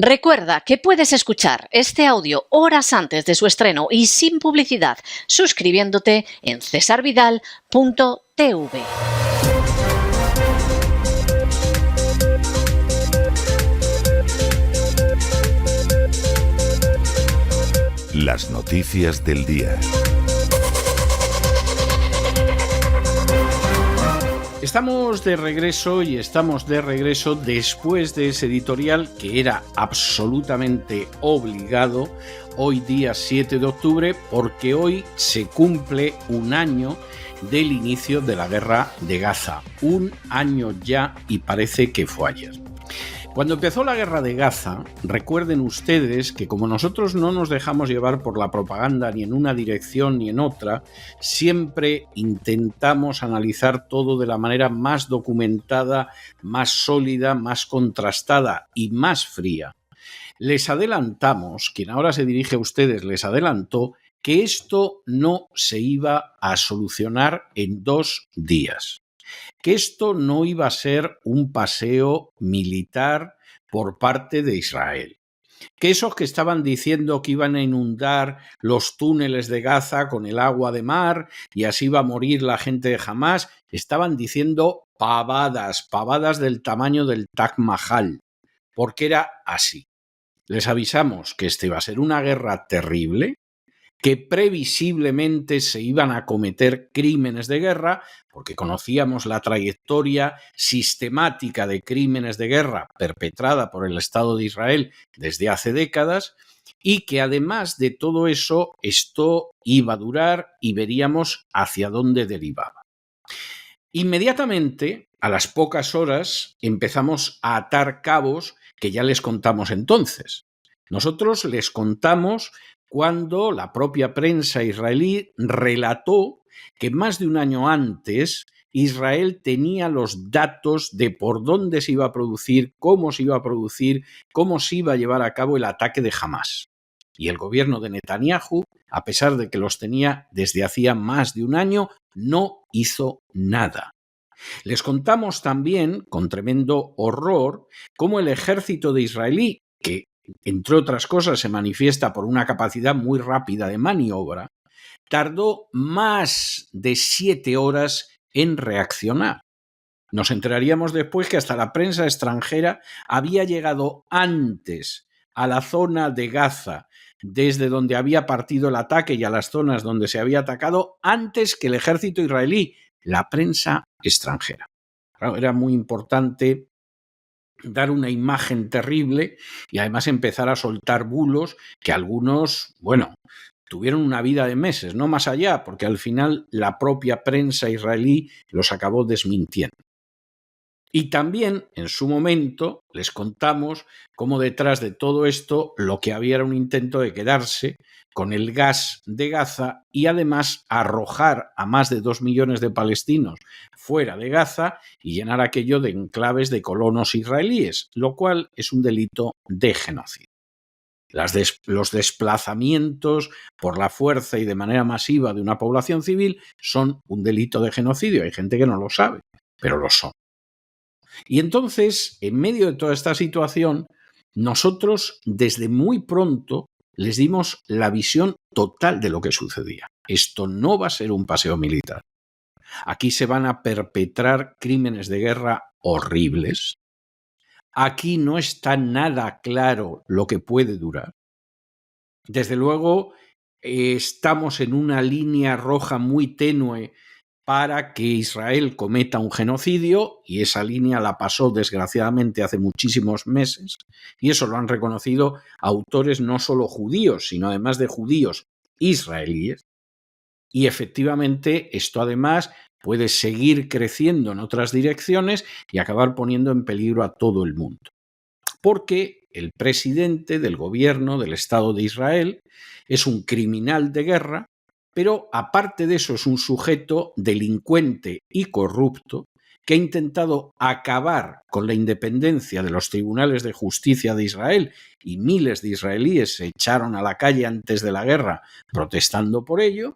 Recuerda que puedes escuchar este audio horas antes de su estreno y sin publicidad suscribiéndote en cesarvidal.tv. Las noticias del día. Estamos de regreso después de ese editorial que era absolutamente obligado hoy día 7 de octubre porque hoy se cumple un año del inicio de la guerra de Gaza. Un año ya y parece que fue ayer. Cuando empezó la guerra de Gaza, recuerden ustedes que como nosotros no nos dejamos llevar por la propaganda ni en una dirección ni en otra, siempre intentamos analizar todo de la manera más documentada, más sólida, más contrastada y más fría. Les adelantamos, quien ahora se dirige a ustedes les adelantó, que esto no se iba a solucionar en 2 días. Que esto no iba a ser un paseo militar por parte de Israel. Que esos que estaban diciendo que iban a inundar los túneles de Gaza con el agua de mar y así iba a morir la gente de Hamás, estaban diciendo pavadas del tamaño del Taj Mahal, porque era así. Les avisamos que esta iba a ser una guerra terrible, que previsiblemente se iban a cometer crímenes de guerra, porque conocíamos la trayectoria sistemática de crímenes de guerra perpetrada por el Estado de Israel desde hace décadas, y que además de todo eso, esto iba a durar y veríamos hacia dónde derivaba. Inmediatamente, a las pocas horas, empezamos a atar cabos que ya les contamos entonces. Nosotros les contamos cuando la propia prensa israelí relató que más de un año antes Israel tenía los datos de por dónde se iba a producir, cómo se iba a producir, cómo se iba a llevar a cabo el ataque de Hamás. Y el gobierno de Netanyahu, a pesar de que los tenía desde hacía más de un año, no hizo nada. Les contamos también, con tremendo horror, cómo el ejército de israelí, que entre otras cosas se manifiesta por una capacidad muy rápida de maniobra, tardó más de 7 horas en reaccionar. Nos enteraríamos después que hasta la prensa extranjera había llegado antes a la zona de Gaza, desde donde había partido el ataque y a las zonas donde se había atacado, antes que el ejército israelí, la prensa extranjera. Claro, era muy importante dar una imagen terrible y además empezar a soltar bulos que algunos, tuvieron una vida de meses, no más allá, porque al final la propia prensa israelí los acabó desmintiendo. Y también, en su momento, les contamos cómo detrás de todo esto lo que había era un intento de quedarse con el gas de Gaza y además arrojar a más de 2 millones de palestinos fuera de Gaza y llenar aquello de enclaves de colonos israelíes, lo cual es un delito de genocidio. Los desplazamientos por la fuerza y de manera masiva de una población civil son un delito de genocidio. Hay gente que no lo sabe, pero lo son. Y entonces, en medio de toda esta situación, nosotros desde muy pronto les dimos la visión total de lo que sucedía. Esto no va a ser un paseo militar. Aquí se van a perpetrar crímenes de guerra horribles. Aquí no está nada claro lo que puede durar. Desde luego, estamos en una línea roja muy tenue para que Israel cometa un genocidio, y esa línea la pasó desgraciadamente hace muchísimos meses, y eso lo han reconocido autores no solo judíos, sino además de judíos israelíes, y efectivamente esto además puede seguir creciendo en otras direcciones y acabar poniendo en peligro a todo el mundo. Porque el presidente del gobierno del Estado de Israel es un criminal de guerra, pero aparte de eso es un sujeto delincuente y corrupto que ha intentado acabar con la independencia de los tribunales de justicia de Israel, y miles de israelíes se echaron a la calle antes de la guerra protestando por ello,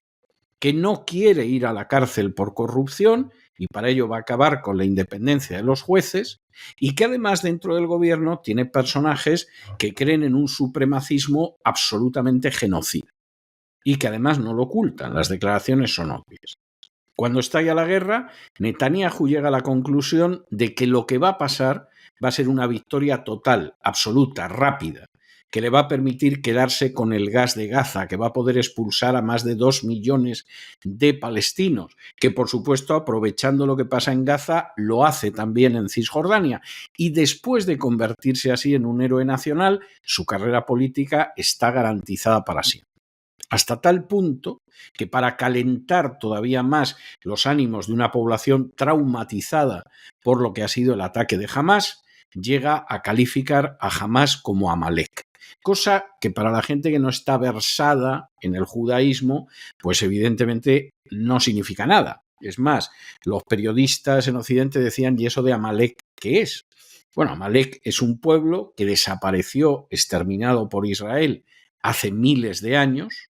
que no quiere ir a la cárcel por corrupción y para ello va a acabar con la independencia de los jueces, y que además dentro del gobierno tiene personajes que creen en un supremacismo absolutamente genocida y que además no lo ocultan, las declaraciones son obvias. Cuando estalla la guerra, Netanyahu llega a la conclusión de que lo que va a pasar va a ser una victoria total, absoluta, rápida, que le va a permitir quedarse con el gas de Gaza, que va a poder expulsar a más de 2 millones de palestinos, que por supuesto, aprovechando lo que pasa en Gaza, lo hace también en Cisjordania. Y después de convertirse así en un héroe nacional, su carrera política está garantizada para siempre. Hasta tal punto que para calentar todavía más los ánimos de una población traumatizada por lo que ha sido el ataque de Hamás, llega a calificar a Hamás como Amalek. Cosa que para la gente que no está versada en el judaísmo, pues evidentemente no significa nada. Es más, los periodistas en Occidente decían, ¿y eso de Amalek qué es? Bueno, Amalek es un pueblo que desapareció, exterminado por Israel hace miles de años,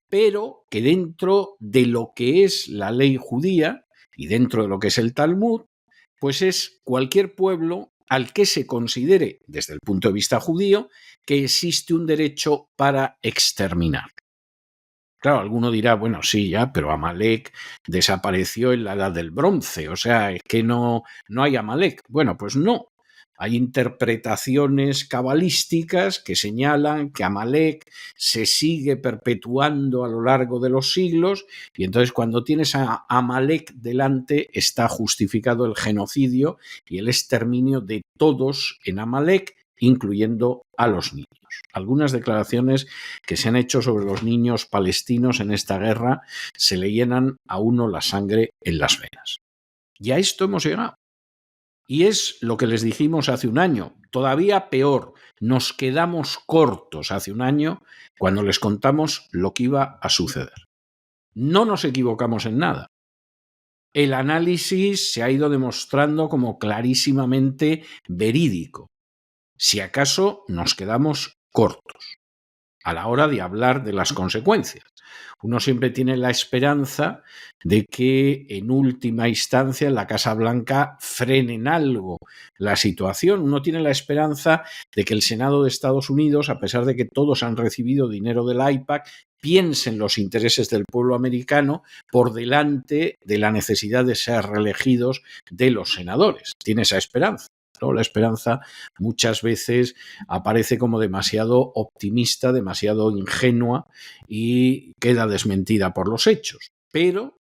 pero que dentro de lo que es la ley judía y dentro de lo que es el Talmud, pues es cualquier pueblo al que se considere, desde el punto de vista judío, que existe un derecho para exterminar. Claro, alguno dirá, bueno, sí, ya, pero Amalek desapareció en la Edad del Bronce, o sea, es que no hay Amalek. Bueno, pues no. Hay interpretaciones cabalísticas que señalan que Amalek se sigue perpetuando a lo largo de los siglos y entonces cuando tienes a Amalek delante está justificado el genocidio y el exterminio de todos en Amalek, incluyendo a los niños. Algunas declaraciones que se han hecho sobre los niños palestinos en esta guerra se le llenan a uno la sangre en las venas. Y a esto hemos llegado. Y es lo que les dijimos hace un año, todavía peor, nos quedamos cortos hace un año cuando les contamos lo que iba a suceder. No nos equivocamos en nada. El análisis se ha ido demostrando como clarísimamente verídico. Si acaso nos quedamos cortos a la hora de hablar de las consecuencias. Uno siempre tiene la esperanza de que en última instancia en la Casa Blanca frenen algo la situación. Uno tiene la esperanza de que el Senado de Estados Unidos, a pesar de que todos han recibido dinero del AIPAC, piense en los intereses del pueblo americano por delante de la necesidad de ser reelegidos de los senadores. Tiene esa esperanza. ¿No? La esperanza muchas veces aparece como demasiado optimista, demasiado ingenua y queda desmentida por los hechos. Pero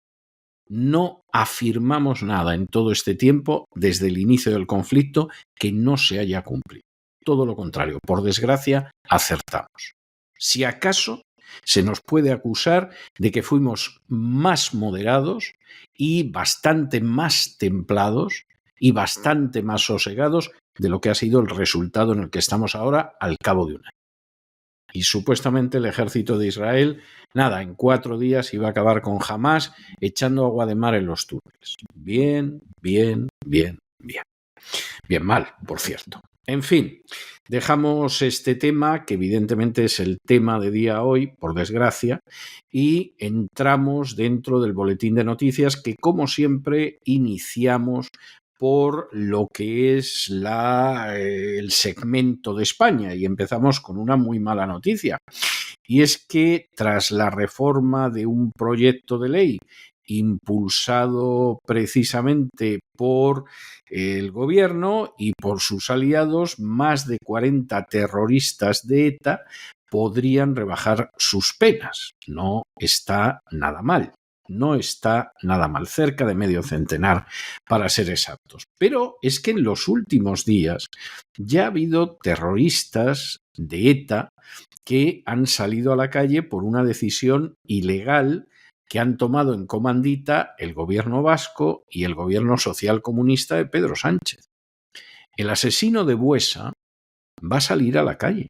no afirmamos nada en todo este tiempo, desde el inicio del conflicto, que no se haya cumplido. Todo lo contrario, por desgracia, acertamos. Si acaso se nos puede acusar de que fuimos más moderados y bastante más templados y bastante más sosegados de lo que ha sido el resultado en el que estamos ahora al cabo de un año. Y supuestamente el ejército de Israel, nada, en 4 días iba a acabar con Hamás echando agua de mar en los túneles. Bien, bien, bien, bien. Bien mal, por cierto. En fin, dejamos este tema, que evidentemente es el tema de día hoy, por desgracia, y entramos dentro del boletín de noticias que, como siempre, iniciamos por lo que es el segmento de España y empezamos con una muy mala noticia. Y es que tras la reforma de un proyecto de ley impulsado precisamente por el gobierno y por sus aliados, más de 40 terroristas de ETA podrían rebajar sus penas. No está nada mal. No está nada mal, cerca de medio centenar para ser exactos. Pero es que en los últimos días ya ha habido terroristas de ETA que han salido a la calle por una decisión ilegal que han tomado en comandita el gobierno vasco y el gobierno socialcomunista de Pedro Sánchez. El asesino de Buesa va a salir a la calle.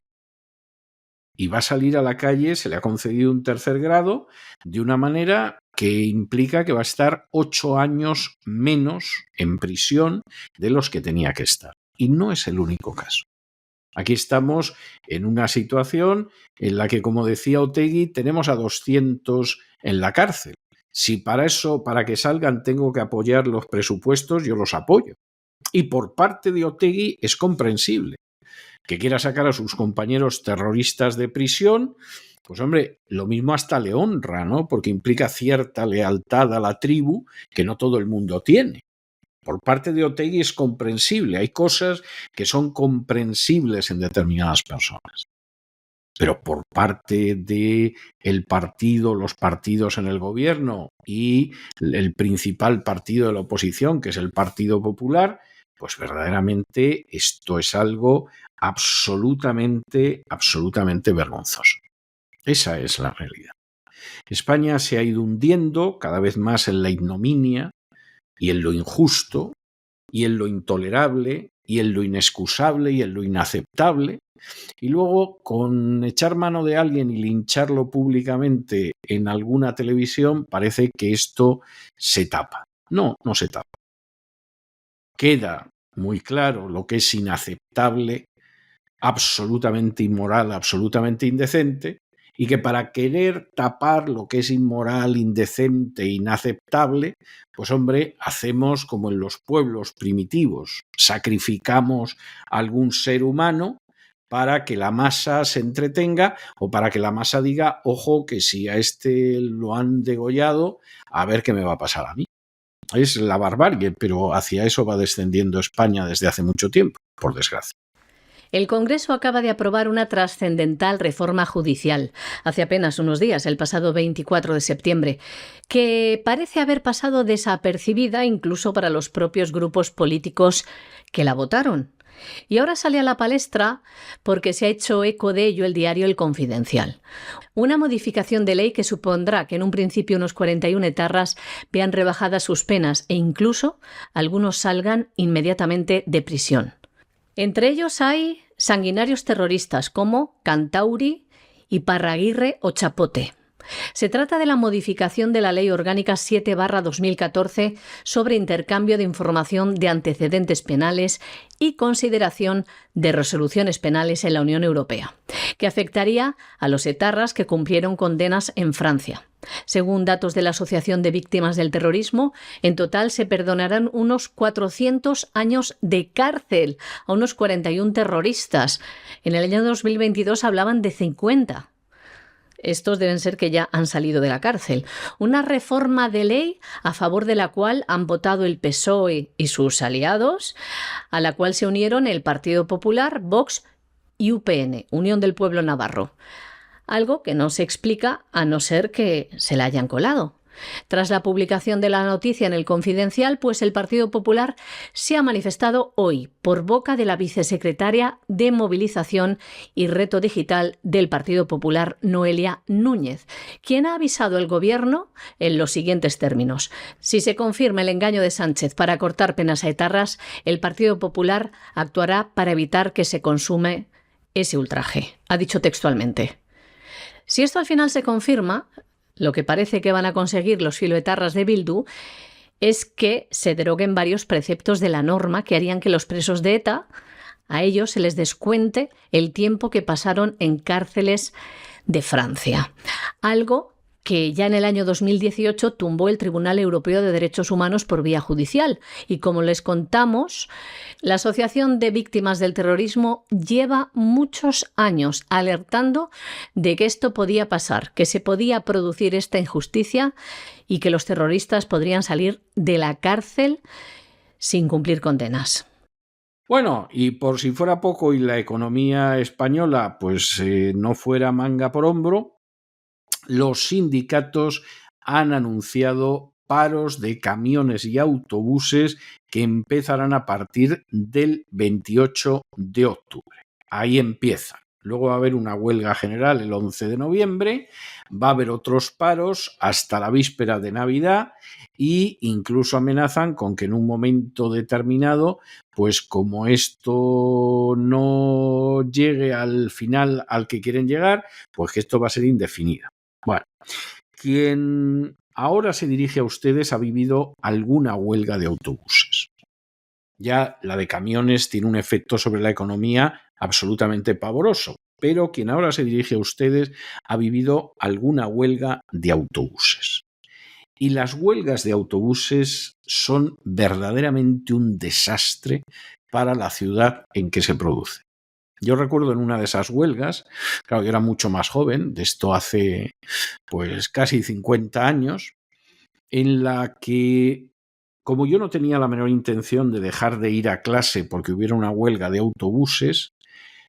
Y va a salir a la calle, se le ha concedido un 3er grado, de una manera que implica que va a estar 8 años menos en prisión de los que tenía que estar. Y no es el único caso. Aquí estamos en una situación en la que, como decía Otegi, tenemos a 200 en la cárcel. Si para eso, para que salgan, tengo que apoyar los presupuestos, yo los apoyo. Y por parte de Otegi es comprensible que quiera sacar a sus compañeros terroristas de prisión. Pues hombre, lo mismo hasta le honra, ¿no? Porque implica cierta lealtad a la tribu que no todo el mundo tiene. Por parte de Otegi es comprensible. Hay cosas que son comprensibles en determinadas personas. Pero por parte de el partido, los partidos en el gobierno y el principal partido de la oposición, que es el Partido Popular, pues verdaderamente esto es algo absolutamente vergonzoso. Esa es la realidad. España se ha ido hundiendo cada vez más en la ignominia y en lo injusto y en lo intolerable y en lo inexcusable y en lo inaceptable. Y luego, con echar mano de alguien y lincharlo públicamente en alguna televisión, parece que esto se tapa. No, no se tapa. Queda muy claro lo que es inaceptable, absolutamente inmoral, absolutamente indecente, y que para querer tapar lo que es inmoral, indecente e inaceptable, pues hombre, hacemos como en los pueblos primitivos, sacrificamos a algún ser humano para que la masa se entretenga o para que la masa diga, ojo, que si a este lo han degollado, a ver qué me va a pasar a mí. Es la barbarie, pero hacia eso va descendiendo España desde hace mucho tiempo, por desgracia. El Congreso acaba de aprobar una trascendental reforma judicial, hace apenas unos días, el pasado 24 de septiembre, que parece haber pasado desapercibida incluso para los propios grupos políticos que la votaron. Y ahora sale a la palestra porque se ha hecho eco de ello el diario El Confidencial. Una modificación de ley que supondrá que en un principio unos 41 etarras vean rebajadas sus penas e incluso algunos salgan inmediatamente de prisión. Entre ellos hay sanguinarios terroristas como Cantauri, Iparraguirre o Chapote. Se trata de la modificación de la Ley Orgánica 7/2014 sobre intercambio de información de antecedentes penales y consideración de resoluciones penales en la Unión Europea, que afectaría a los etarras que cumplieron condenas en Francia. Según datos de la Asociación de Víctimas del Terrorismo, en total se perdonarán unos 400 años de cárcel a unos 41 terroristas. En el año 2022 hablaban de 50. Estos deben ser que ya han salido de la cárcel. Una reforma de ley a favor de la cual han votado el PSOE y sus aliados, a la cual se unieron el Partido Popular, Vox y UPN, Unión del Pueblo Navarro. Algo que no se explica a no ser que se la hayan colado. Tras la publicación de la noticia en El Confidencial, pues el Partido Popular se ha manifestado hoy por boca de la vicesecretaria de Movilización y Reto Digital del Partido Popular, Noelia Núñez, quien ha avisado al Gobierno en los siguientes términos. Si se confirma el engaño de Sánchez para cortar penas a etarras, el Partido Popular actuará para evitar que se consume ese ultraje, ha dicho textualmente. Si esto al final se confirma, lo que parece que van a conseguir los filoetarras de Bildu es que se deroguen varios preceptos de la norma que harían que los presos de ETA, a ellos se les descuente el tiempo que pasaron en cárceles de Francia. Algo que ya en el año 2018 tumbó el Tribunal Europeo de Derechos Humanos por vía judicial. Y como les contamos, la Asociación de Víctimas del Terrorismo lleva muchos años alertando de que esto podía pasar, que se podía producir esta injusticia y que los terroristas podrían salir de la cárcel sin cumplir condenas. Bueno, y por si fuera poco y la economía española pues no fuera manga por hombro, los sindicatos han anunciado paros de camiones y autobuses que empezarán a partir del 28 de octubre. Ahí empieza. Luego va a haber una huelga general el 11 de noviembre, va a haber otros paros hasta la víspera de Navidad e incluso amenazan con que en un momento determinado, pues como esto no llegue al final al que quieren llegar, pues que esto va a ser indefinido. Bueno, quien ahora se dirige a ustedes ha vivido alguna huelga de autobuses. Ya la de camiones tiene un efecto sobre la economía absolutamente pavoroso, pero quien ahora se dirige a ustedes ha vivido alguna huelga de autobuses. Y las huelgas de autobuses son verdaderamente un desastre para la ciudad en que se produce. Yo recuerdo en una de esas huelgas, claro, yo era mucho más joven, de esto hace pues casi 50 años, en la que, como yo no tenía la menor intención de dejar de ir a clase porque hubiera una huelga de autobuses,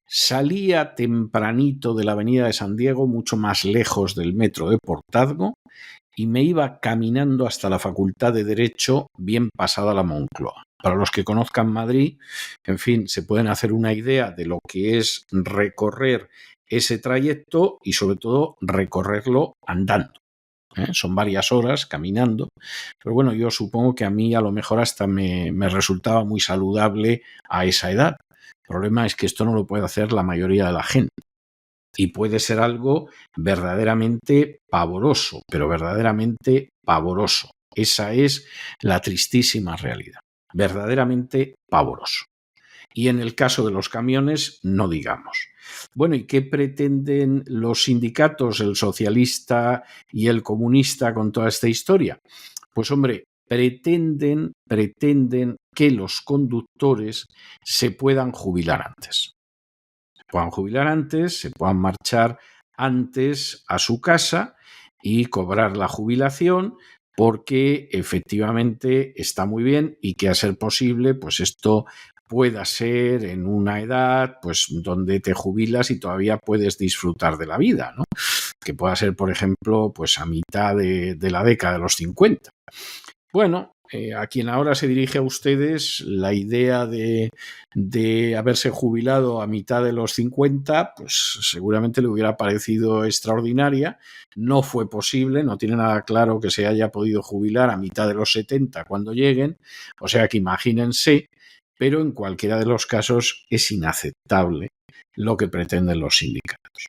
salía tempranito de la avenida de San Diego, mucho más lejos del metro de Portazgo, y me iba caminando hasta la Facultad de Derecho, bien pasada la Moncloa. Para los que conozcan Madrid, en fin, se pueden hacer una idea de lo que es recorrer ese trayecto y sobre todo recorrerlo andando. Son varias horas caminando, pero bueno, yo supongo que a mí a lo mejor hasta me resultaba muy saludable a esa edad. El problema es que esto no lo puede hacer la mayoría de la gente. Y puede ser algo verdaderamente pavoroso, pero verdaderamente pavoroso. Esa es la tristísima realidad. Verdaderamente pavoroso. Y en el caso de los camiones, no digamos. Bueno, ¿y qué pretenden los sindicatos, el socialista y el comunista con toda esta historia? Pues hombre, pretenden que los conductores se puedan jubilar antes. Se puedan marchar antes a su casa y cobrar la jubilación, porque efectivamente está muy bien y que a ser posible, pues esto pueda ser en una edad pues donde te jubilas y todavía puedes disfrutar de la vida, ¿no? Que pueda ser, por ejemplo, pues a mitad de la década de los 50. Bueno, a quien ahora se dirige a ustedes la idea de haberse jubilado a mitad de los 50, pues seguramente le hubiera parecido extraordinaria. No fue posible, no tiene nada claro que se haya podido jubilar a mitad de los 70 cuando lleguen, o sea que imagínense, pero en cualquiera de los casos es inaceptable lo que pretenden los sindicatos.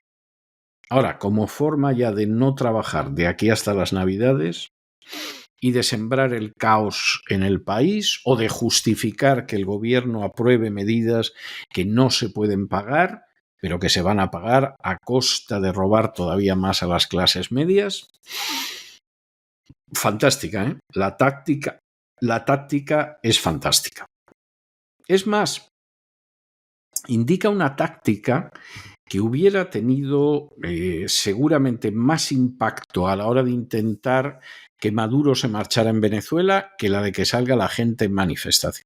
Ahora, como forma ya de no trabajar de aquí hasta las Navidades y de sembrar el caos en el país o de justificar que el gobierno apruebe medidas que no se pueden pagar, pero que se van a pagar a costa de robar todavía más a las clases medias. Fantástica, ¿eh? La táctica es fantástica. Es más, indica una táctica que hubiera tenido seguramente más impacto a la hora de intentar que Maduro se marchara en Venezuela que la de que salga la gente en manifestaciones.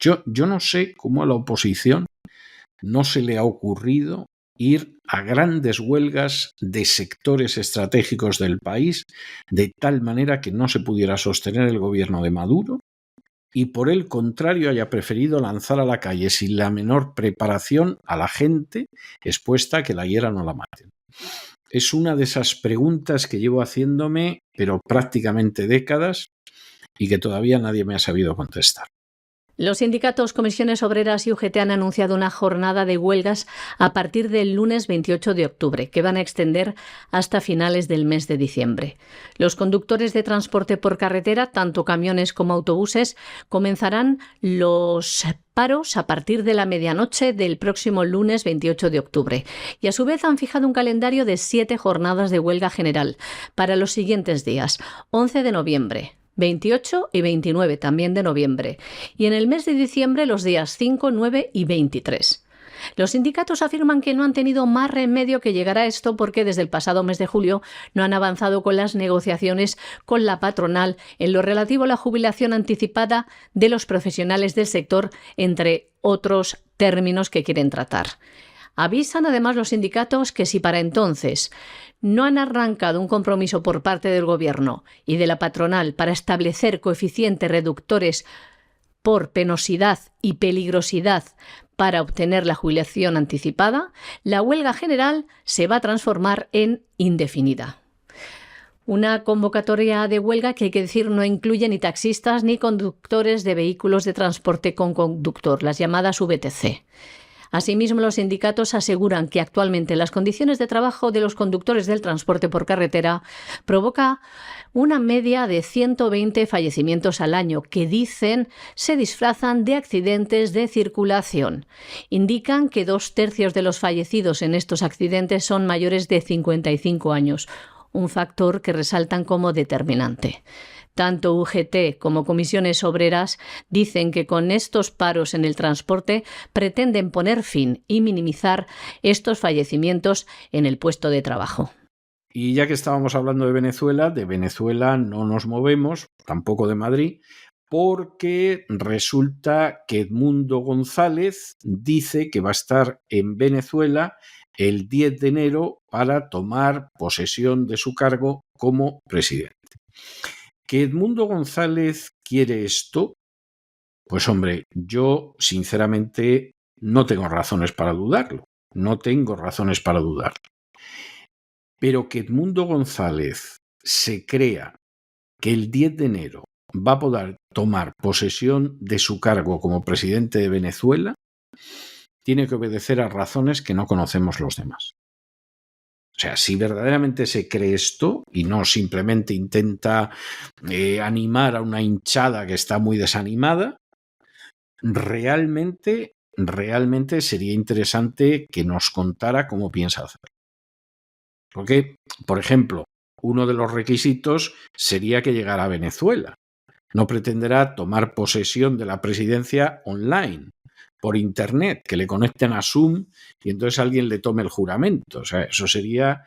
Yo no sé cómo a la oposición no se le ha ocurrido ir a grandes huelgas de sectores estratégicos del país de tal manera que no se pudiera sostener el gobierno de Maduro y por el contrario haya preferido lanzar a la calle sin la menor preparación a la gente expuesta a que la hieran o la maten. Es una de esas preguntas que llevo haciéndome, pero prácticamente décadas, y que todavía nadie me ha sabido contestar. Los sindicatos, comisiones obreras y UGT han anunciado una jornada de huelgas a partir del lunes 28 de octubre, que van a extender hasta finales del mes de diciembre. Los conductores de transporte por carretera, tanto camiones como autobuses, comenzarán los paros a partir de la medianoche del próximo lunes 28 de octubre. Y a su vez han fijado un calendario de 7 jornadas de huelga general para los siguientes días: 11 de noviembre, 28 y 29 también de noviembre, y en el mes de diciembre los días 5, 9 y 23. Los sindicatos afirman que no han tenido más remedio que llegar a esto porque desde el pasado mes de julio no han avanzado con las negociaciones con la patronal en lo relativo a la jubilación anticipada de los profesionales del sector, entre otros términos que quieren tratar. Avisan además los sindicatos que si para entonces no han arrancado un compromiso por parte del Gobierno y de la patronal para establecer coeficientes reductores por penosidad y peligrosidad para obtener la jubilación anticipada, la huelga general se va a transformar en indefinida. Una convocatoria de huelga que hay que decir no incluye ni taxistas ni conductores de vehículos de transporte con conductor, las llamadas VTC. Asimismo, los sindicatos aseguran que actualmente las condiciones de trabajo de los conductores del transporte por carretera provoca una media de 120 fallecimientos al año, que dicen se disfrazan de accidentes de circulación. Indican que 2/3 de los fallecidos en estos accidentes son mayores de 55 años. un factor que resaltan como determinante. Tanto UGT como comisiones obreras dicen que con estos paros en el transporte pretenden poner fin y minimizar estos fallecimientos en el puesto de trabajo. Y ya que estábamos hablando de Venezuela no nos movemos, tampoco de Madrid, porque resulta que Edmundo González dice que va a estar en Venezuela el 10 de enero para tomar posesión de su cargo como presidente. ¿Que Edmundo González quiere esto? Pues hombre, yo sinceramente no tengo razones para dudarlo. No tengo razones para dudarlo. Pero que Edmundo González se crea que el 10 de enero va a poder tomar posesión de su cargo como presidente de Venezuela, tiene que obedecer a razones que no conocemos los demás. O sea, si verdaderamente se cree esto y no simplemente intenta animar a una hinchada que está muy desanimada, realmente sería interesante que nos contara cómo piensa hacerlo. Porque, por ejemplo, uno de los requisitos sería que llegara a Venezuela. No pretenderá tomar posesión de la presidencia online, por internet, que le conecten a Zoom y entonces alguien le tome el juramento. O sea, eso sería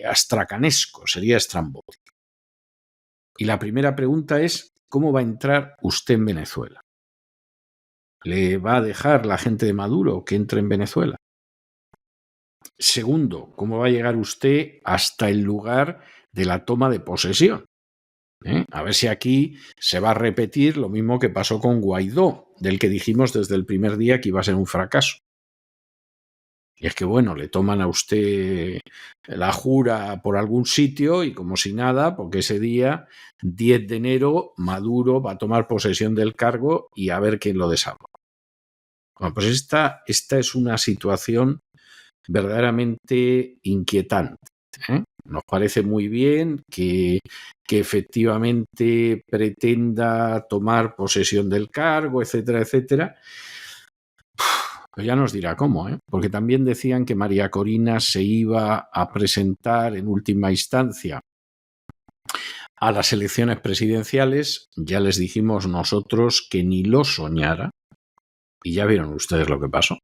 astracanesco, sería estrambótico. Y la primera pregunta es, ¿cómo va a entrar usted en Venezuela? ¿Le va a dejar la gente de Maduro que entre en Venezuela? Segundo, ¿cómo va a llegar usted hasta el lugar de la toma de posesión? A ver si aquí se va a repetir lo mismo que pasó con Guaidó, del que dijimos desde el primer día que iba a ser un fracaso. Y es que, bueno, le toman a usted la jura por algún sitio y como si nada, porque ese día, 10 de enero, Maduro va a tomar posesión del cargo y a ver quién lo desaloja. Bueno, pues esta es una situación verdaderamente inquietante. Nos parece muy bien que efectivamente pretenda tomar posesión del cargo, etcétera, etcétera. Pues ya nos dirá cómo, porque también decían que María Corina se iba a presentar en última instancia a las elecciones presidenciales. Ya les dijimos nosotros que ni lo soñara y ya vieron ustedes lo que pasó.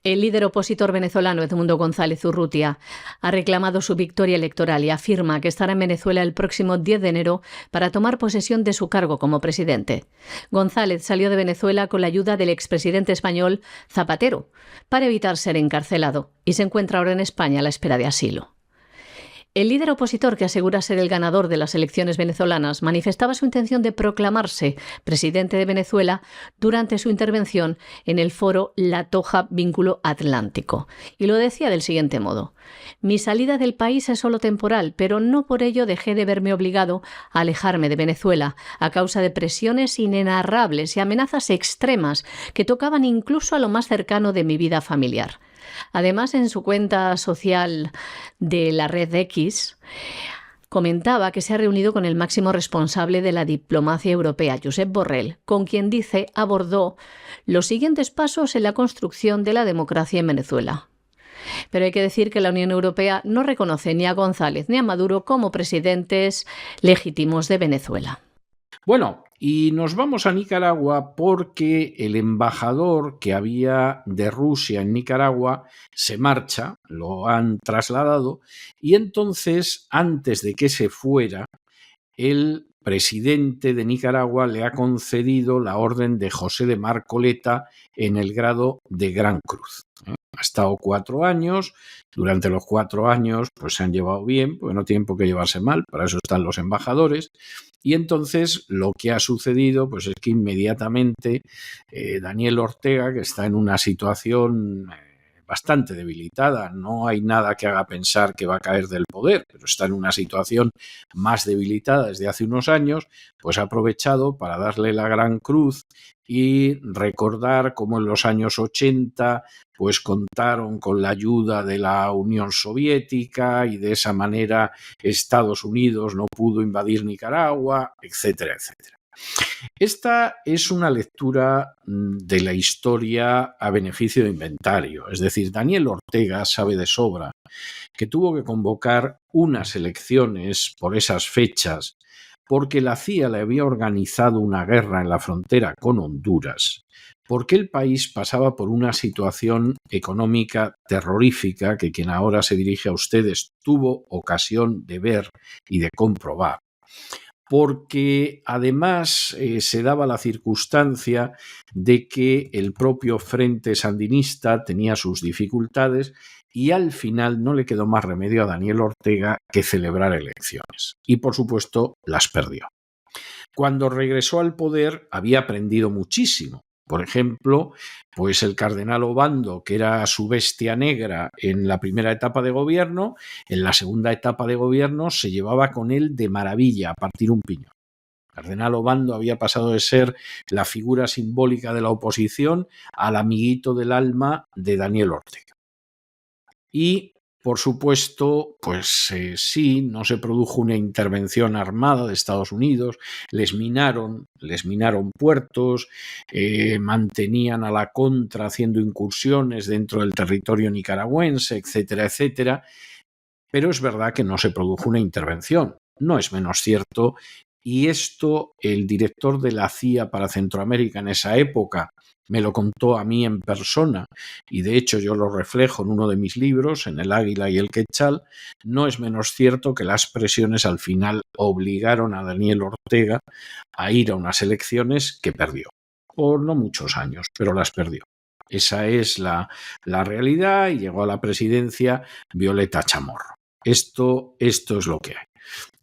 El líder opositor venezolano Edmundo González Urrutia ha reclamado su victoria electoral y afirma que estará en Venezuela el próximo 10 de enero para tomar posesión de su cargo como presidente. González salió de Venezuela con la ayuda del expresidente español Zapatero para evitar ser encarcelado y se encuentra ahora en España a la espera de asilo. El líder opositor, que asegura ser el ganador de las elecciones venezolanas, manifestaba su intención de proclamarse presidente de Venezuela durante su intervención en el foro La Toja Vínculo Atlántico. Y lo decía del siguiente modo: mi salida del país es solo temporal, pero no por ello dejé de verme obligado a alejarme de Venezuela a causa de presiones inenarrables y amenazas extremas que tocaban incluso a lo más cercano de mi vida familiar. Además, en su cuenta social de la red X, comentaba que se ha reunido con el máximo responsable de la diplomacia europea, Josep Borrell, con quien dice abordó los siguientes pasos en la construcción de la democracia en Venezuela. Pero hay que decir que la Unión Europea no reconoce ni a González ni a Maduro como presidentes legítimos de Venezuela. Bueno, y nos vamos a Nicaragua porque el embajador que había de Rusia en Nicaragua se marcha, lo han trasladado, y entonces, antes de que se fuera, el presidente de Nicaragua le ha concedido la orden de José de Marcoleta en el grado de Gran Cruz. Ha estado 4 años, durante los 4 años pues se han llevado bien, porque no tienen por qué llevarse mal, para eso están los embajadores, y entonces lo que ha sucedido pues es que inmediatamente Daniel Ortega, que está en una situación bastante debilitada, no hay nada que haga pensar que va a caer del poder, pero está en una situación más debilitada desde hace unos años, pues ha aprovechado para darle la Gran Cruz y recordar cómo en los años 80 pues contaron con la ayuda de la Unión Soviética y de esa manera Estados Unidos no pudo invadir Nicaragua, etcétera, etcétera. Esta es una lectura de la historia a beneficio de inventario. Es decir, Daniel Ortega sabe de sobra que tuvo que convocar unas elecciones por esas fechas porque la CIA le había organizado una guerra en la frontera con Honduras, porque el país pasaba por una situación económica terrorífica que quien ahora se dirige a ustedes tuvo ocasión de ver y de comprobar, porque además se daba la circunstancia de que el propio Frente Sandinista tenía sus dificultades y al final no le quedó más remedio a Daniel Ortega que celebrar elecciones. Y por supuesto las perdió. Cuando regresó al poder había aprendido muchísimo. Por ejemplo, pues el cardenal Obando, que era su bestia negra en la primera etapa de gobierno, en la segunda etapa de gobierno se llevaba con él de maravilla a partir un piñón. El cardenal Obando había pasado de ser la figura simbólica de la oposición al amiguito del alma de Daniel Ortega. Y, por supuesto, pues sí, no se produjo una intervención armada de Estados Unidos, les minaron puertos, mantenían a la contra haciendo incursiones dentro del territorio nicaragüense, etcétera, etcétera. Pero es verdad que no se produjo una intervención, no es menos cierto. Y esto el director de la CIA para Centroamérica en esa época me lo contó a mí en persona y de hecho yo lo reflejo en uno de mis libros, en El Águila y el Quetzal. No es menos cierto que las presiones al final obligaron a Daniel Ortega a ir a unas elecciones que perdió, por no muchos años, pero las perdió. Esa es la realidad y llegó a la presidencia Violeta Chamorro. Esto es lo que hay.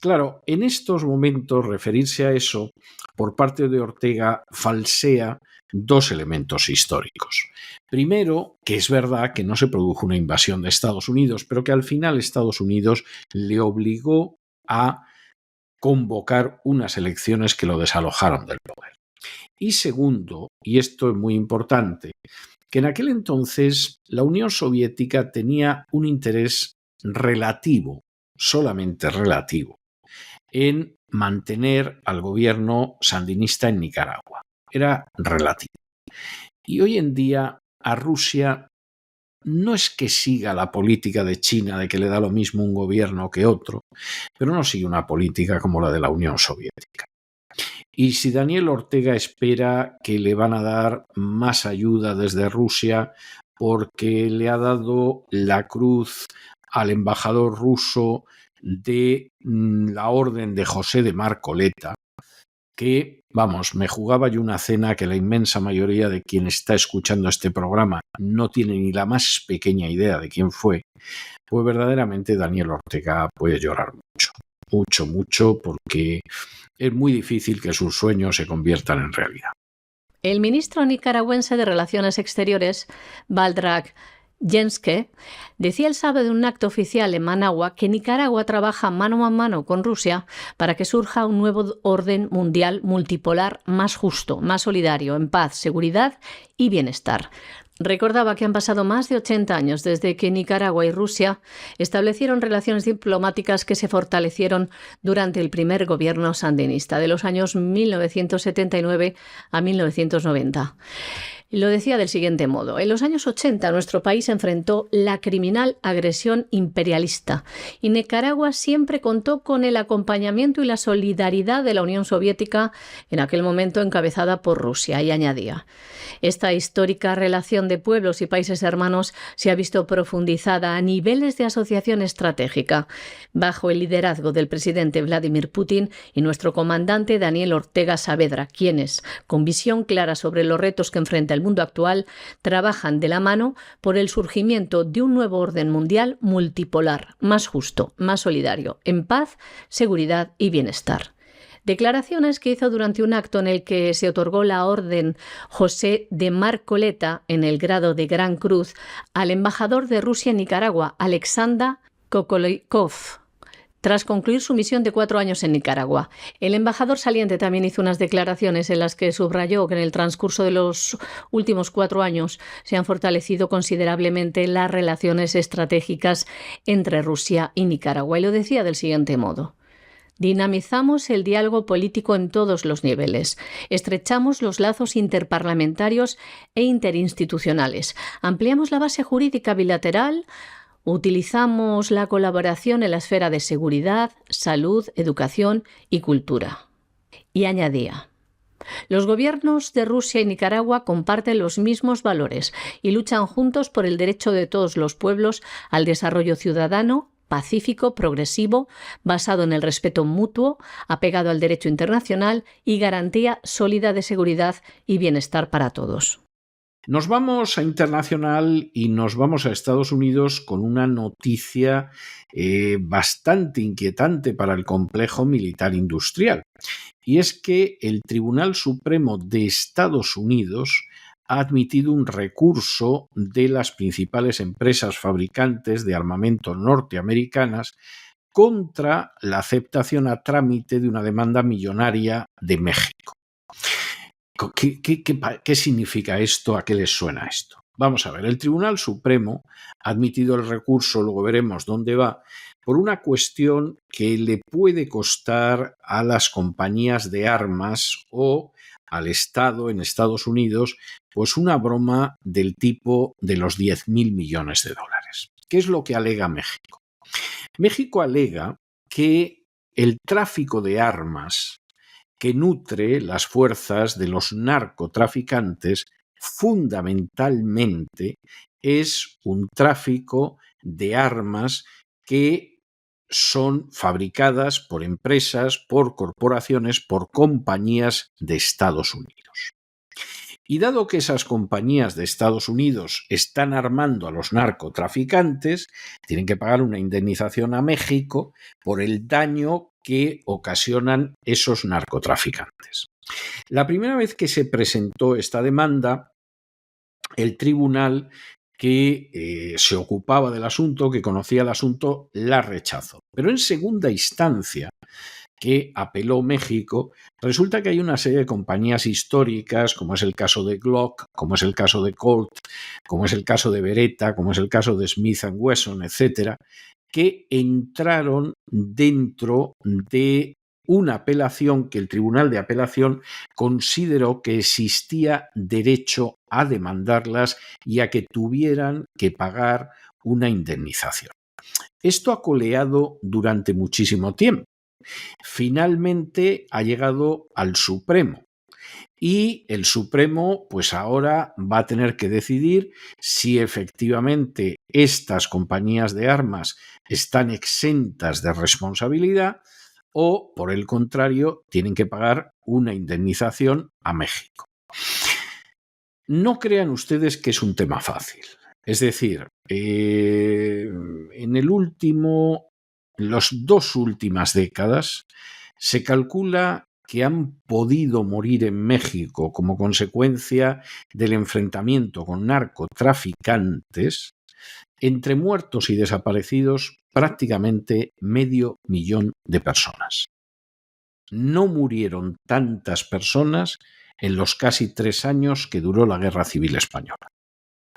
Claro, en estos momentos referirse a eso por parte de Ortega falsea dos elementos históricos. Primero, que es verdad que no se produjo una invasión de Estados Unidos, pero que al final Estados Unidos le obligó a convocar unas elecciones que lo desalojaron del poder. Y segundo, y esto es muy importante, que en aquel entonces la Unión Soviética tenía un interés relativo, solamente relativo, en mantener al gobierno sandinista en Nicaragua. Era relativo. Y hoy en día a Rusia no es que siga la política de China de que le da lo mismo un gobierno que otro, pero no sigue una política como la de la Unión Soviética. Y si Daniel Ortega espera que le van a dar más ayuda desde Rusia porque le ha dado la cruz al embajador ruso de la orden de José de Marcoleta, que, vamos, me jugaba yo una cena que la inmensa mayoría de quien está escuchando este programa no tiene ni la más pequeña idea de quién fue, pues verdaderamente Daniel Ortega puede llorar mucho, porque es muy difícil que sus sueños se conviertan en realidad. El ministro nicaragüense de Relaciones Exteriores, Valdrag Jenske, decía el sábado en un acto oficial en Managua que Nicaragua trabaja mano a mano con Rusia para que surja un nuevo orden mundial multipolar más justo, más solidario, en paz, seguridad y bienestar. Recordaba que han pasado más de 80 años desde que Nicaragua y Rusia establecieron relaciones diplomáticas que se fortalecieron durante el primer gobierno sandinista, de los años 1979 a 1990. Lo decía del siguiente modo: en los años 80 nuestro país enfrentó la criminal agresión imperialista y Nicaragua siempre contó con el acompañamiento y la solidaridad de la Unión Soviética, en aquel momento encabezada por Rusia, y añadía: esta histórica relación de pueblos y países hermanos se ha visto profundizada a niveles de asociación estratégica bajo el liderazgo del presidente Vladimir Putin y nuestro comandante Daniel Ortega Saavedra, quienes, con visión clara sobre los retos que enfrenta el mundo actual, trabajan de la mano por el surgimiento de un nuevo orden mundial multipolar, más justo, más solidario, en paz, seguridad y bienestar. Declaraciones que hizo durante un acto en el que se otorgó la orden José de Marcoleta en el grado de Gran Cruz al embajador de Rusia en Nicaragua, Alexander Kokolikov, tras concluir su misión de 4 años en Nicaragua. El embajador saliente también hizo unas declaraciones en las que subrayó que en el transcurso de los últimos 4 años se han fortalecido considerablemente las relaciones estratégicas entre Rusia y Nicaragua. Y lo decía del siguiente modo: Dinamizamos el diálogo político en todos los niveles, estrechamos los lazos interparlamentarios e interinstitucionales, ampliamos la base jurídica bilateral, utilizamos la colaboración en la esfera de seguridad, salud, educación y cultura. Y añadía: los gobiernos de Rusia y Nicaragua comparten los mismos valores y luchan juntos por el derecho de todos los pueblos al desarrollo ciudadano, pacífico, progresivo, basado en el respeto mutuo, apegado al derecho internacional y garantía sólida de seguridad y bienestar para todos. Nos vamos a internacional y nos vamos a Estados Unidos con una noticia bastante inquietante para el complejo militar industrial. Y es que el Tribunal Supremo de Estados Unidos ha admitido un recurso de las principales empresas fabricantes de armamento norteamericanas contra la aceptación a trámite de una demanda millonaria de México. ¿Qué significa esto? ¿A qué les suena esto? Vamos a ver, el Tribunal Supremo ha admitido el recurso, luego veremos dónde va, por una cuestión que le puede costar a las compañías de armas o al Estado en Estados Unidos, pues una broma del tipo de los 10.000 millones de dólares. ¿Qué es lo que alega México? México alega que el tráfico de armas que nutre las fuerzas de los narcotraficantes fundamentalmente es un tráfico de armas que son fabricadas por empresas, por corporaciones, por compañías de Estados Unidos. Y dado que esas compañías de Estados Unidos están armando a los narcotraficantes, tienen que pagar una indemnización a México por el daño que ocasionan esos narcotraficantes. La primera vez que se presentó esta demanda, el tribunal que se ocupaba del asunto, que conocía el asunto, la rechazó. Pero en segunda instancia, que apeló México, resulta que hay una serie de compañías históricas, como es el caso de Glock, como es el caso de Colt, como es el caso de Beretta, como es el caso de Smith & Wesson, etcétera, que entraron dentro de una apelación que el Tribunal de Apelación consideró que existía derecho a demandarlas y a que tuvieran que pagar una indemnización. Esto ha coleado durante muchísimo tiempo. Finalmente ha llegado al Supremo y el Supremo pues ahora va a tener que decidir si efectivamente estas compañías de armas están exentas de responsabilidad o, por el contrario, tienen que pagar una indemnización a México. No crean ustedes que es un tema fácil. Es decir, en las 2 últimas décadas se calcula que han podido morir en México como consecuencia del enfrentamiento con narcotraficantes, entre muertos y desaparecidos, prácticamente 500.000 de personas. No murieron tantas personas en los casi 3 años que duró la Guerra Civil Española.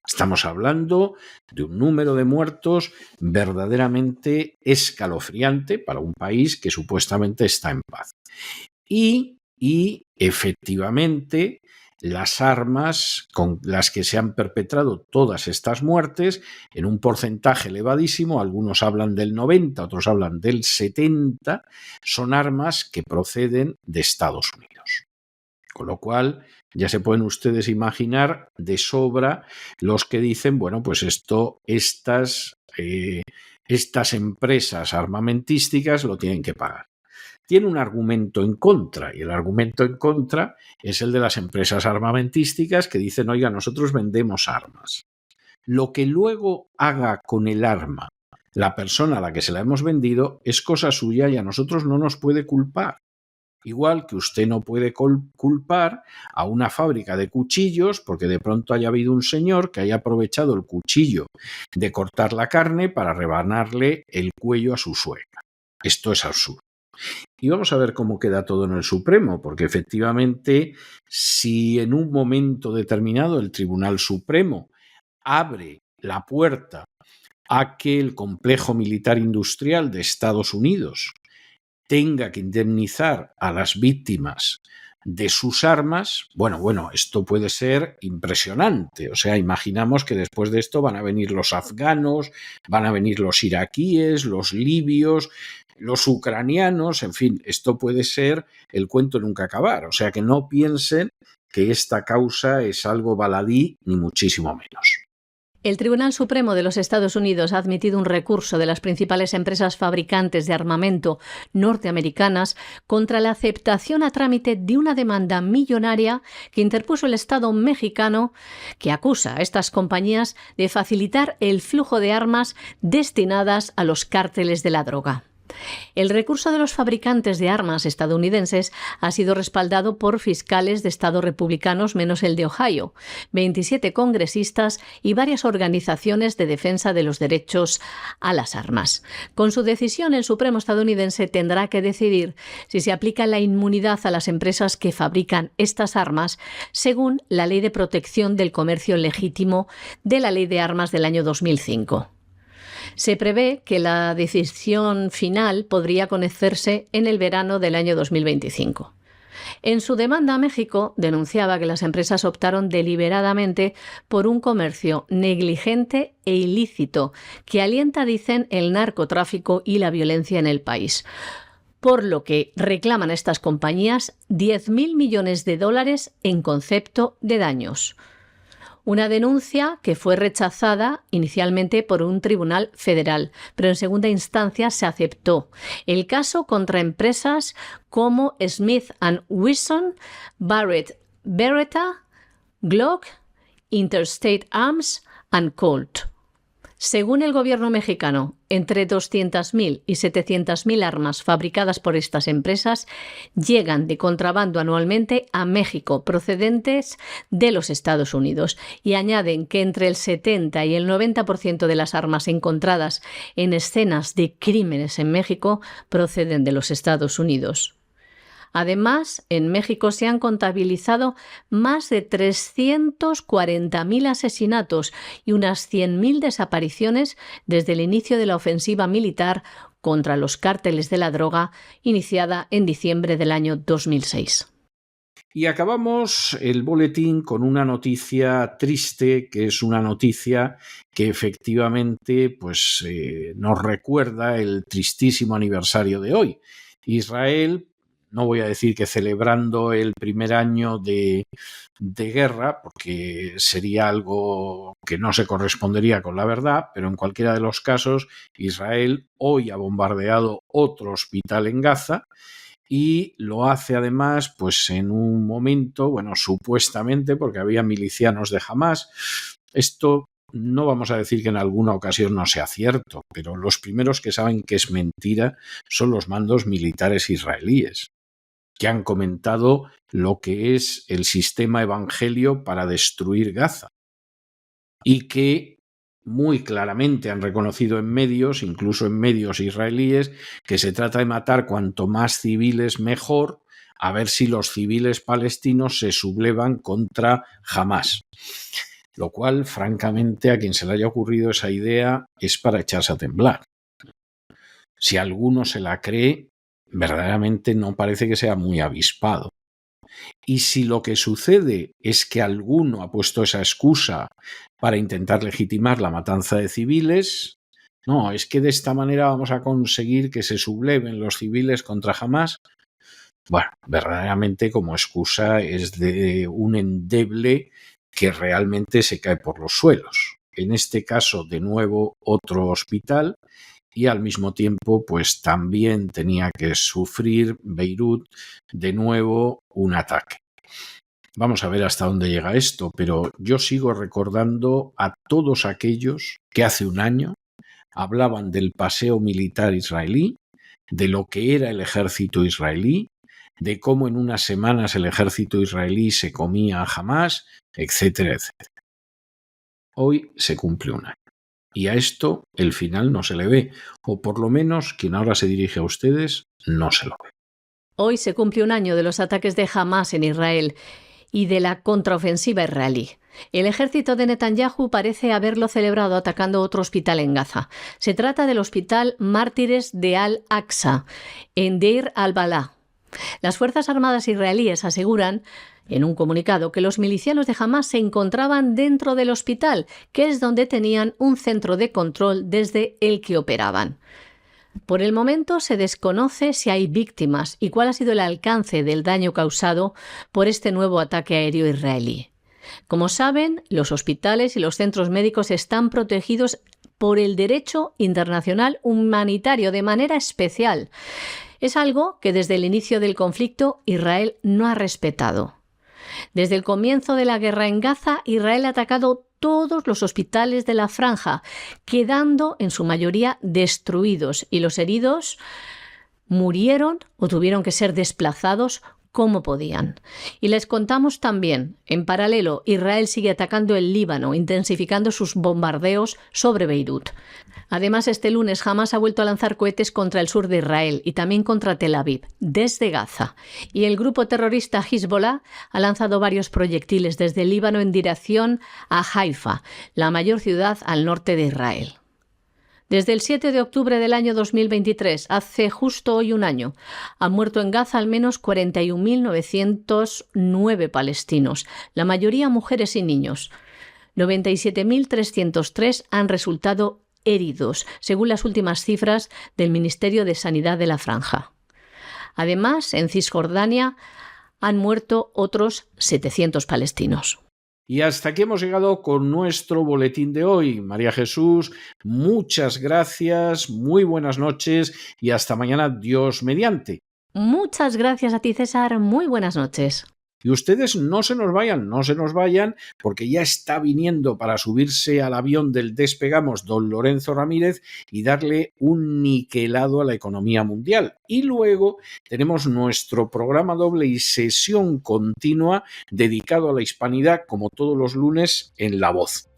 Estamos hablando de un número de muertos verdaderamente escalofriante para un país que supuestamente está en paz. Y efectivamente, las armas con las que se han perpetrado todas estas muertes, en un porcentaje elevadísimo, algunos hablan del 90, otros hablan del 70, son armas que proceden de Estados Unidos. Con lo cual, ya se pueden ustedes imaginar de sobra los que dicen, bueno, pues estas empresas armamentísticas lo tienen que pagar. Tiene un argumento en contra, y el argumento en contra es el de las empresas armamentísticas que dicen, oiga, nosotros vendemos armas. Lo que luego haga con el arma la persona a la que se la hemos vendido es cosa suya y a nosotros no nos puede culpar. Igual que usted no puede culpar a una fábrica de cuchillos porque de pronto haya habido un señor que haya aprovechado el cuchillo de cortar la carne para rebanarle el cuello a su suegra. Esto es absurdo. Y vamos a ver cómo queda todo en el Supremo, porque efectivamente, si en un momento determinado el Tribunal Supremo abre la puerta a que el complejo militar industrial de Estados Unidos tenga que indemnizar a las víctimas de sus armas, bueno, esto puede ser impresionante. O sea, imaginamos que después de esto van a venir los afganos, van a venir los iraquíes, los libios, los ucranianos, en fin, esto puede ser el cuento nunca acabar. O sea, que no piensen que esta causa es algo baladí, ni muchísimo menos. El Tribunal Supremo de los Estados Unidos ha admitido un recurso de las principales empresas fabricantes de armamento norteamericanas contra la aceptación a trámite de una demanda millonaria que interpuso el Estado mexicano, que acusa a estas compañías de facilitar el flujo de armas destinadas a los cárteles de la droga. El recurso de los fabricantes de armas estadounidenses ha sido respaldado por fiscales de estados republicanos menos el de Ohio, 27 congresistas y varias organizaciones de defensa de los derechos a las armas. Con su decisión, el Supremo estadounidense tendrá que decidir si se aplica la inmunidad a las empresas que fabrican estas armas según la Ley de Protección del Comercio Legítimo de la Ley de Armas del año 2005. Se prevé que la decisión final podría conocerse en el verano del año 2025. En su demanda a México, denunciaba que las empresas optaron deliberadamente por un comercio negligente e ilícito que alienta, dicen, el narcotráfico y la violencia en el país. Por lo que reclaman a estas compañías 10.000 millones de dólares en concepto de daños. Una denuncia que fue rechazada inicialmente por un tribunal federal, pero en segunda instancia se aceptó. El caso contra empresas como Smith & Wesson, Barrett Beretta, Glock, Interstate Arms y Colt. Según el gobierno mexicano, entre 200.000 y 700.000 armas fabricadas por estas empresas llegan de contrabando anualmente a México procedentes de los Estados Unidos, y añaden que entre el 70 y el 90% de las armas encontradas en escenas de crímenes en México proceden de los Estados Unidos. Además, en México se han contabilizado más de 340.000 asesinatos y unas 100.000 desapariciones desde el inicio de la ofensiva militar contra los cárteles de la droga, iniciada en diciembre del año 2006. Y acabamos el boletín con una noticia triste, que es una noticia que efectivamente nos recuerda el tristísimo aniversario de hoy. Israel, no voy a decir que celebrando el primer año de guerra, porque sería algo que no se correspondería con la verdad, pero en cualquiera de los casos, Israel hoy ha bombardeado otro hospital en Gaza y lo hace además en un momento, supuestamente porque había milicianos de Hamás. Esto no vamos a decir que en alguna ocasión no sea cierto, pero los primeros que saben que es mentira son los mandos militares israelíes, que han comentado lo que es el sistema evangelio para destruir Gaza y que muy claramente han reconocido en medios, incluso en medios israelíes, que se trata de matar cuanto más civiles mejor, a ver si los civiles palestinos se sublevan contra Hamás. Lo cual, francamente, a quien se le haya ocurrido esa idea es para echarse a temblar. Si alguno se la cree, verdaderamente no parece que sea muy avispado. Y si lo que sucede es que alguno ha puesto esa excusa para intentar legitimar la matanza de civiles, no, es que de esta manera vamos a conseguir que se subleven los civiles contra Hamás. Bueno, verdaderamente como excusa es de un endeble que realmente se cae por los suelos. En este caso, de nuevo, otro hospital. Y al mismo tiempo, también tenía que sufrir Beirut de nuevo un ataque. Vamos a ver hasta dónde llega esto, pero yo sigo recordando a todos aquellos que hace un año hablaban del paseo militar israelí, de lo que era el ejército israelí, de cómo en unas semanas el ejército israelí se comía a Hamás, etcétera, etcétera. Hoy se cumple un año. Y a esto el final no se le ve, o por lo menos quien ahora se dirige a ustedes no se lo ve. Hoy se cumple un año de los ataques de Hamás en Israel y de la contraofensiva israelí. El ejército de Netanyahu parece haberlo celebrado atacando otro hospital en Gaza. Se trata del Hospital Mártires de Al-Aqsa, en Deir al-Balá. Las Fuerzas Armadas israelíes aseguran en un comunicado que los milicianos de Hamás se encontraban dentro del hospital, que es donde tenían un centro de control desde el que operaban. Por el momento se desconoce si hay víctimas y cuál ha sido el alcance del daño causado por este nuevo ataque aéreo israelí. Como saben, los hospitales y los centros médicos están protegidos por el derecho internacional humanitario de manera especial. Es algo que desde el inicio del conflicto Israel no ha respetado. Desde el comienzo de la guerra en Gaza, Israel ha atacado todos los hospitales de la franja, quedando en su mayoría destruidos, y los heridos murieron o tuvieron que ser desplazados como podían. Y les contamos también, en paralelo, Israel sigue atacando el Líbano, intensificando sus bombardeos sobre Beirut. Además, este lunes Hamás ha vuelto a lanzar cohetes contra el sur de Israel y también contra Tel Aviv, desde Gaza. Y el grupo terrorista Hezbollah ha lanzado varios proyectiles desde el Líbano en dirección a Haifa, la mayor ciudad al norte de Israel. Desde el 7 de octubre del año 2023, hace justo hoy un año, han muerto en Gaza al menos 41.909 palestinos, la mayoría mujeres y niños. 97.303 han resultado heridos, según las últimas cifras del Ministerio de Sanidad de la Franja. Además, en Cisjordania han muerto otros 700 palestinos. Y hasta aquí hemos llegado con nuestro boletín de hoy. María Jesús, muchas gracias, muy buenas noches y hasta mañana, Dios mediante. Muchas gracias a ti, César. Muy buenas noches. Y ustedes no se nos vayan, porque ya está viniendo para subirse al avión del Despegamos don Lorenzo Ramírez y darle un niquelado a la economía mundial. Y luego tenemos nuestro programa doble y sesión continua dedicado a la hispanidad, como todos los lunes, en La Voz.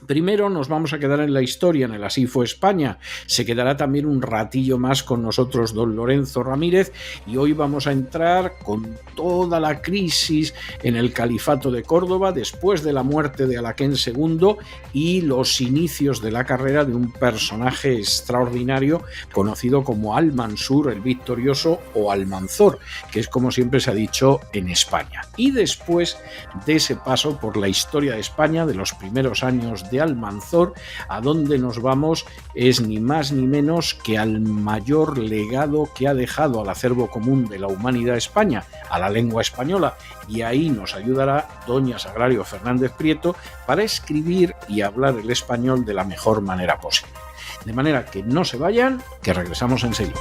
Primero nos vamos a quedar en la historia, en el Así fue España. Se quedará también un ratillo más con nosotros don Lorenzo Ramírez y hoy vamos a entrar con toda la crisis en el Califato de Córdoba después de la muerte de Alaquén II y los inicios de la carrera de un personaje extraordinario conocido como Al-Mansur, el victorioso, o Almanzor, que es como siempre se ha dicho en España. Y después de ese paso por la historia de España, de los primeros años de Almanzor, a donde nos vamos es ni más ni menos que al mayor legado que ha dejado al acervo común de la humanidad España, a la lengua española, y ahí nos ayudará doña Sagrario Fernández Prieto para escribir y hablar el español de la mejor manera posible. De manera que no se vayan, que regresamos enseguida.